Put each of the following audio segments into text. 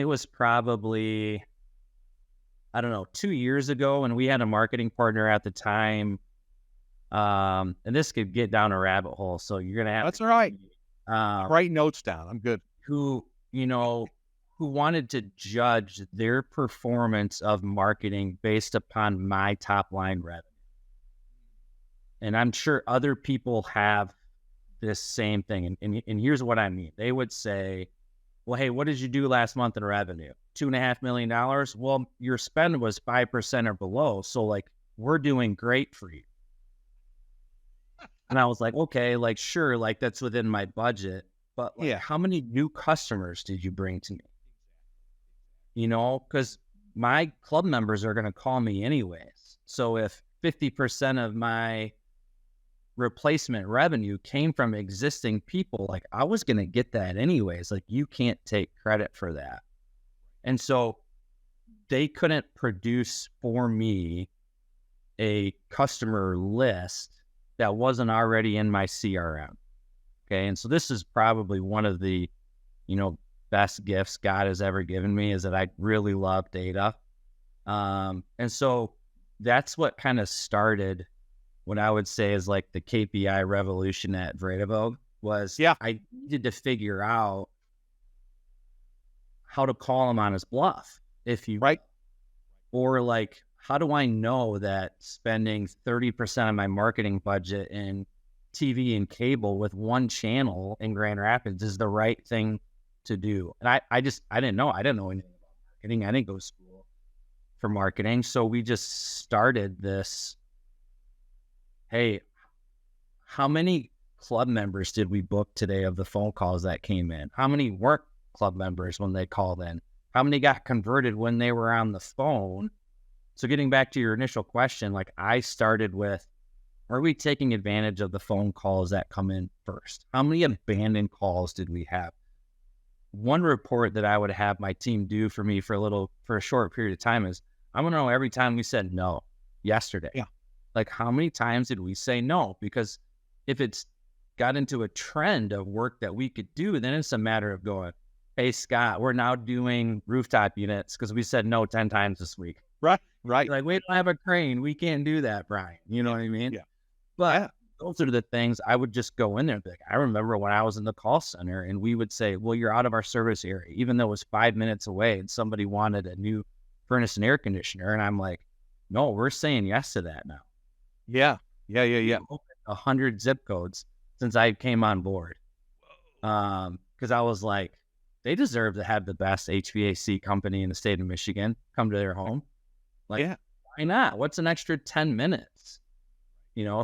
was probably, I don't know, 2 years ago, and we had a marketing partner at the time. And this could get down a rabbit hole, so you're gonna have That's to, all right. um, Write notes down. I'm good. who, who wanted to judge their performance of marketing based upon my top line revenue. And I'm sure other people have this same thing. And here's what I mean. They would say, well, hey, what did you do last month in revenue? $2.5 million. Well, your spend was 5% or below. So like, we're doing great for you. And I was like, okay, like, sure. Like that's within my budget, but like, Yeah. how many new customers did you bring to me? Cause my club members are going to call me anyways. So if 50% of my replacement revenue came from existing people, like I was going to get that anyways. Like you can't take credit for that. And so they couldn't produce for me a customer list that wasn't already in my CRM. Okay. And so this is probably one of the, best gifts God has ever given me, is that I really love data. And so that's what kind of started what I would say is like the KPI revolution at Vredevog was. Yeah. I needed to figure out how to call him on his bluff, if you Right. or like, how do I know that spending 30% of my marketing budget in TV and cable with one channel in Grand Rapids is the right thing to do? And I didn't know. I didn't know anything about marketing. I didn't go to school for marketing. So we just started this. Hey, how many club members did we book today of the phone calls that came in? How many weren't club members when they called in? How many got converted when they were on the phone? So getting back to your initial question, like I started with, are we taking advantage of the phone calls that come in first? How many abandoned calls did we have? One report that I would have my team do for me for a short period of time is, I want to know every time we said no yesterday. Yeah. Like how many times did we say no? Because if it's got into a trend of work that we could do, then it's a matter of going, hey, Scott, we're now doing rooftop units because we said no 10 times this week. Right. Right. Like, we don't have a crane. We can't do that, Brian. You know what I mean? Yeah. But those are the things I would just go in there and be like, I remember when I was in the call center and we would say, well, you're out of our service area, even though it was 5 minutes away and somebody wanted a new furnace and air conditioner. And I'm like, no, we're saying yes to that now. Yeah. 100 zip codes since I came on board. Because I was like, they deserve to have the best HVAC company in the state of Michigan come to their home. Like, why not? What's an extra 10 minutes?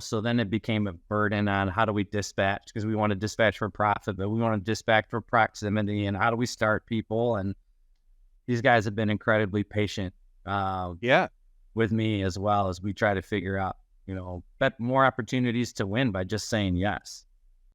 So then it became a burden on how do we dispatch, because we want to dispatch for profit, but we want to dispatch for proximity, and how do we start people? And these guys have been incredibly patient with me as well as we try to figure out, but more opportunities to win by just saying yes.